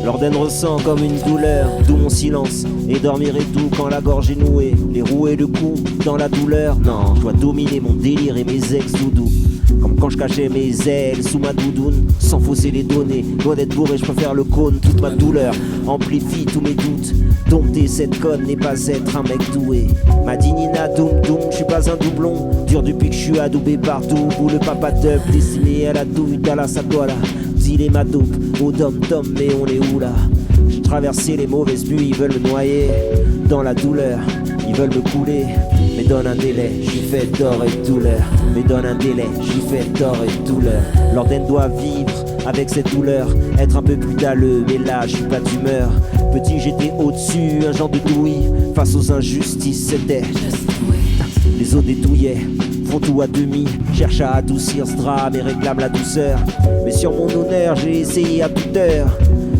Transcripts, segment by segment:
L'Orden ressent comme une douleur, d'où mon silence. Et dormir est doux quand la gorge est nouée. Les roues et le cou dans la douleur. Non, je dois dominer mon délire et mes ex-doudous. Comme quand je cachais mes ailes sous ma doudoune. Sans fausser les données, loin d'être bourré, je préfère le cône. Toute ma douleur amplifie tous mes doutes. Dompter cette conne n'est pas être un mec doué. Ma dinina doum doum, je suis pas un doublon. Dur depuis que je suis adoubé partout. Où le papa dub, destiné à la douille, à la sacola. Deal et ma dope, au dom-dom, mais on est où là? J'ai traversé les mauvaises pluies, ils veulent me noyer. Dans la douleur, ils veulent me couler. Mais donne un délai, j'suis fait d'or et de douleur. Mais donne un délai, j'suis fait d'or et de douleur. L'Orden doit vivre avec cette douleur, être un peu plus dalleux, mais là j'suis pas d'humeur. Petit j'étais au-dessus, un genre de douille. Face aux injustices c'était les os détouillaient, font tout à demi, cherchent à adoucir ce drame et réclament la douceur. Mais sur mon honneur, j'ai essayé à toute heure,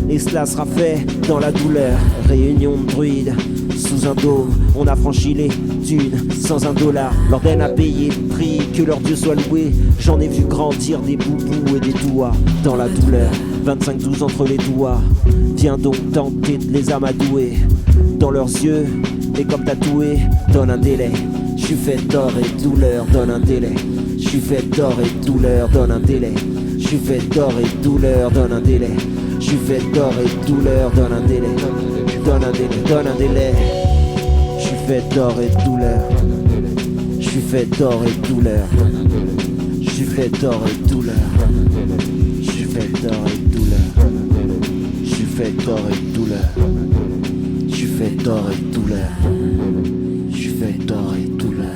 et cela sera fait dans la douleur. Réunion de druides, sous un dôme, on a franchi les dunes sans $1. L'Orden a payé le prix, que leur dieu soit loué. J'en ai vu grandir des boubous et des douas dans la douleur. 25-12 entre les doigts, viens donc tenter de les amadouer. Dans leurs yeux, et comme tatoué, donne un délai. J'suis fait d'or et de douleur, donne un délai. J'suis fait d'or et de douleur, donne un délai. J'suis fait d'or et de douleur, donne un délai. J'suis fait d'or et de douleur, donne un délai. Donne un délai, donne un délai. J'suis fait d'or et de douleur. J'suis fait d'or et de douleur. J'suis fait d'or et de douleur. J'suis fait d'or et de douleur. J'suis fait d'or et de douleur. J'suis fait d'or et de douleur. J'suis fait d'or et de douleur.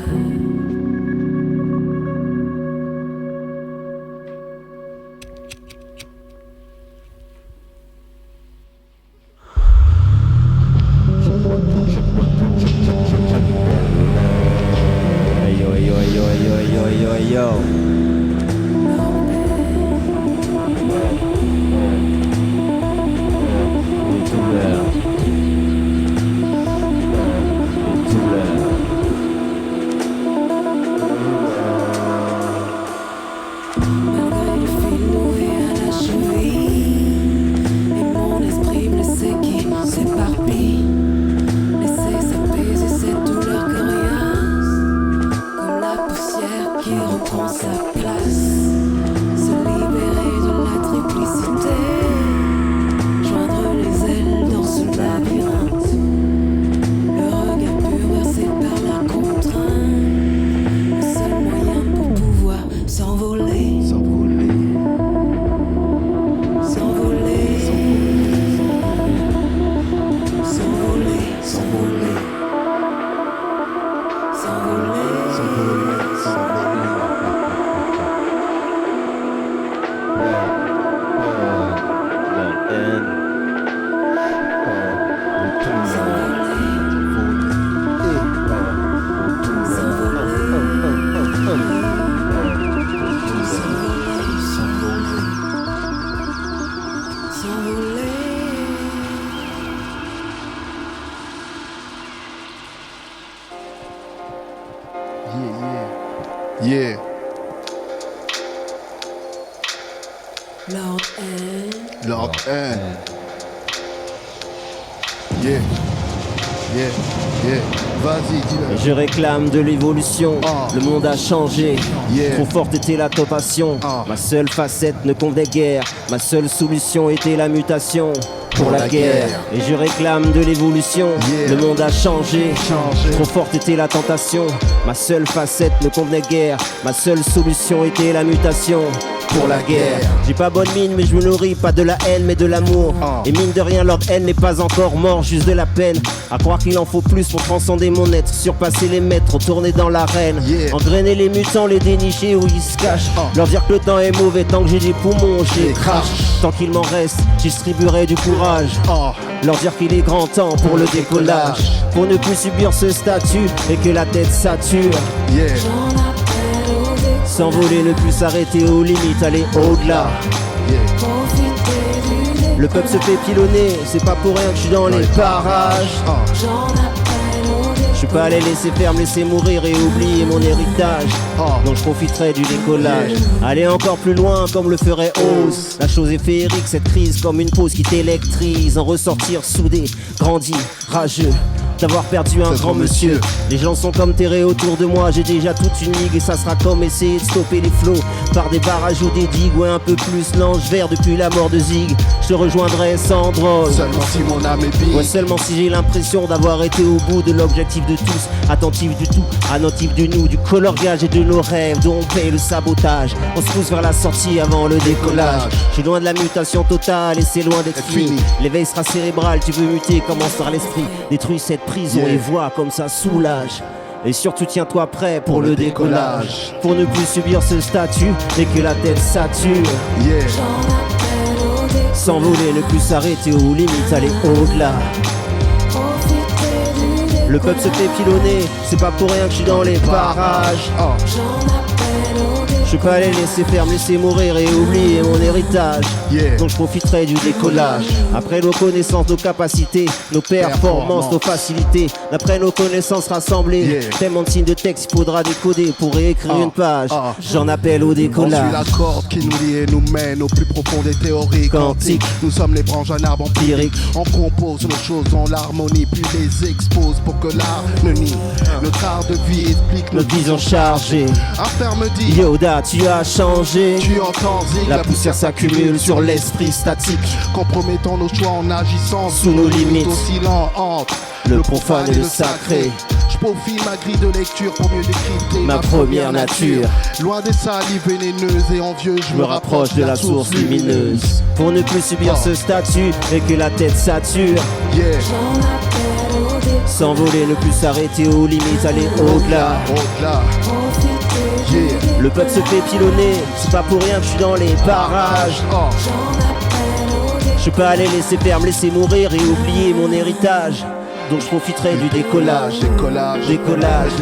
Yeah. Lord N. Yeah. Vas-y, dis-le. Je réclame de l'évolution, le monde a changé. Trop forte était la tentation. Ma seule facette ne convenait guère. Ma seule solution était la mutation pour la guerre. Et je réclame de l'évolution, le monde a changé. Trop forte était la tentation. Ma seule facette ne convenait guère. Ma seule solution était la mutation pour la guerre. J'ai pas bonne mine mais je me nourris pas de la haine mais de l'amour. Et mine de rien Lord N n'est pas encore mort, juste de la peine. À croire qu'il en faut plus pour transcender mon être, surpasser les maîtres, retourner dans l'arène, engrainer les mutants, les dénicher où ils se cachent. Leur dire que le temps est mauvais, tant que j'ai des poumons, j'ai crash. Tant qu'il m'en reste, je distribuerai du courage. Leur dire qu'il est grand temps pour le décollage, pour ne plus subir ce statut et que la tête sature. S'envoler, ne plus s'arrêter aux limites, aller au-delà. Le peuple se fait pilonner, c'est pas pour rien que je suis dans les parages. Je suis pas allé laisser faire, me laisser mourir et oublier mon héritage. Donc je profiterai du décollage. Aller encore plus loin comme le ferait Oz. La chose est féerique, cette crise comme une pause qui t'électrise. En ressortir soudé, grandi, rageux d'avoir perdu un grand monsieur. Les gens sont comme terrés autour de moi. J'ai déjà toute une ligue et ça sera comme essayer de stopper les flots par des barrages ou des digues. Ouais, un peu plus l'ange vert depuis la mort de Zig. Je te rejoindrai sans drôle. Seulement si mon âme est big. Ouais, seulement si j'ai l'impression d'avoir été au bout de l'objectif de tous. Attentif du tout, attentif de nous, du coloriage et de nos rêves dont on paye le sabotage. On se pousse vers la sortie avant le décollage. Je suis loin de la mutation totale et c'est loin d'être fini. L'éveil sera cérébral, tu veux muter, commence par l'esprit. Détruis cette prison et vois comme ça soulage. Et surtout tiens-toi prêt pour le décollage. Pour ne plus subir ce statut et que la tête sature. S'envoler, ne plus s'arrêter ou limite aller au-delà. Le peuple se fait pilonner, c'est pas pour rien que je suis dans les parages. Je suis pas allé laisser faire, me laisser mourir et oublier mon héritage. Donc je profiterai du décollage. Après nos connaissances, nos capacités, nos performances, nos facilités. D'après nos connaissances rassemblées, tellement de signes de texte il faudra décoder pour réécrire une page. J'en appelle au décollage. On suit la corde qui nous lie et nous mène au plus profond des théories quantiques. Nous sommes les branches d'un arbre empirique. On compose nos choses dans l'harmonie, puis les expose pour que l'art ne nie. Notre art de vie explique notre vision chargée. Un frère me dit Yoda, tu as changé. Tu entends Zig, la poussière s'accumule sur l'esprit statique, compromettant nos choix en agissant sous nos limites, oscillant entre le profane et le sacré. Je profile ma grille de lecture pour mieux décrypter ma première nature. Loin des salives vénéneuses et envieux, je me rapproche de la source lumineuse. Pour ne plus subir ce statut et que la tête sature. S'envoler, ne plus s'arrêter aux limites, aller au-delà. Le peuple se fait pilonner, c'est pas pour rien que je suis dans les parages. Je peux aller laisser faire, me laisser mourir et oublier mon héritage. Donc je profiterai du décollage. Décollage,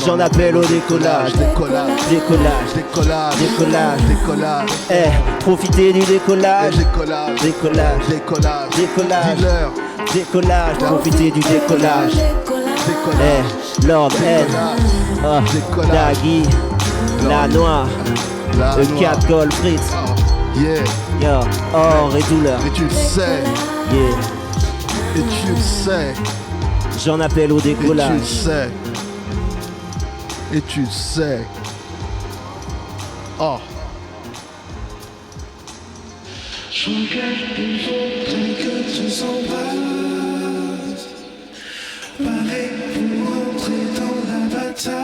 j'en appelle au décollage. Décollage. Profitez du décollage. Décollage, profitez du décollage. Lord N, Daggy, La Noire, E4 Gold Fritz. Yo, or et douleur. Et tu le sais. Et tu le sais. J'en appelle au décollage. Et tu le sais. Et tu le sais. Oh. Je regarde les autres que tu s'embrassent. Pareil pour entrer dans la bataille.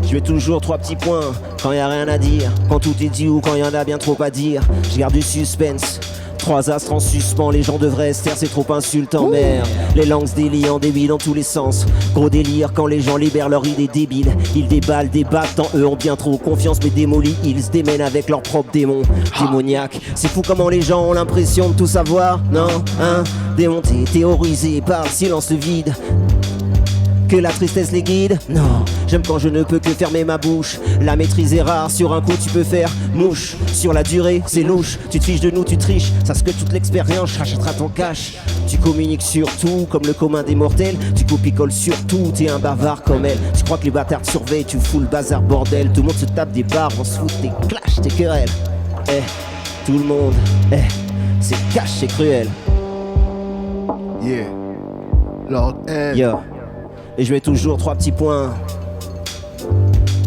Je mets toujours 3 petits points quand y a rien à dire, quand tout est dit ou quand y en a bien trop à dire. Je garde du suspense. 3 astres en suspens, les gens devraient se taire, c'est trop insultant, merde. Les langues se délient, débiles dans tous les sens. Gros délire quand les gens libèrent leur idée débile. Ils déballent, débattent, tant eux ont bien trop confiance, mais démolis, ils se démènent avec leurs propres démons démoniaques. C'est fou comment les gens ont l'impression de tout savoir, non, hein. Démontés, théorisés par le silence vide. Que la tristesse les guide? Non, j'aime quand je ne peux que fermer ma bouche. La maîtrise est rare, sur un coup tu peux faire mouche. Sur la durée, c'est louche, tu te fiches de nous, tu triches. Ça se que toute l'expérience, rachètera ton cash. Tu communiques sur tout, comme le commun des mortels. Tu copie-colles sur tout, t'es un bavard comme elle. Tu crois que les bâtards te surveillent, tu fous le bazar bordel. Tout le monde se tape des barres, on se fout des clashs, des querelles. Tout le monde, c'est cash, c'est cruel. Lord N. Yo. Et je mets toujours 3 petits points.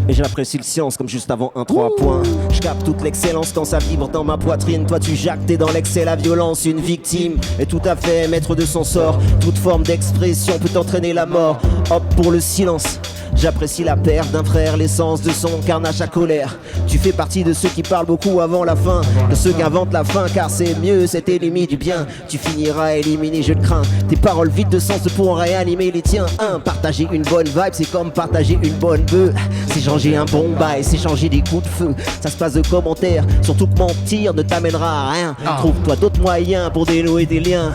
Et j'apprécie le silence comme juste avant un 3 points. Je capte toute l'excellence quand ça vibre dans ma poitrine. Toi tu jacques, t'es dans l'excès, la violence, une victime est tout à fait maître de son sort. Toute forme d'expression peut entraîner la mort. Hop pour le silence, J'apprécie la perte d'un frère, l'essence de son carnage à colère. Tu fais partie de ceux qui parlent beaucoup avant la fin, de ceux qui inventent la fin, car c'est mieux, c'est ennemi du bien. Tu finiras éliminé, je le crains. Tes paroles vides de sens ne pourront réanimer les tiens. Partager une bonne vibe, c'est comme partager une bonne bœuf. C'est changer un bon bail, c'est changer des coups de feu. Ça se passe de commentaires, surtout que mentir ne t'amènera à rien. Trouve-toi d'autres moyens pour dénouer tes liens.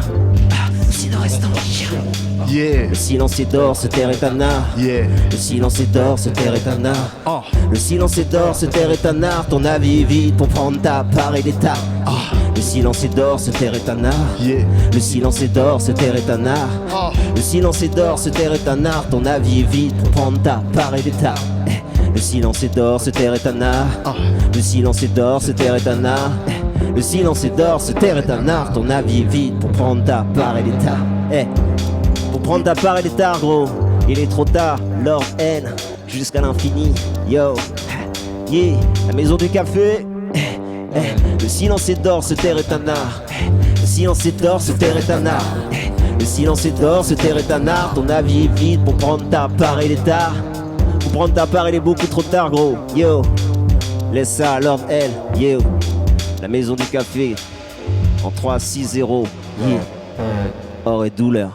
Sinon reste en chien. Yeah, Le silence est d'or, se taire est un art. yeah. Le silence est d'or, se taire est un art. Le silence est d'or, se taire est un art. Ton avis est vide pour prendre ta part et l'état. Le silence est d'or, se taire est un art. Yeah. Le silence est d'or, se taire est un art. Le silence est d'or, se taire est un art. Ton avis est vide pour prendre ta part et l'état. Le silence est d'or, se taire est un art. Le silence est d'or, se taire est un art. Le silence est d'or, se taire est un art. Ton avis est vide pour prendre ta part et l'état. Pour prendre ta part et l'état, gros. Il est trop tard, Lord N. Jusqu'à l'infini, yo. Yeah, la maison du café. Le silence est d'or, se taire est un art. Le silence est d'or, se taire est un art. Le silence est d'or, se taire est un art. Ton avis est vide pour prendre ta part, il est tard. Pour prendre ta part, il est beaucoup trop tard, gros. Yo, laisse ça à Lord L. Yo, la maison du café. En 3-6-0. Yeah. Or et douleur.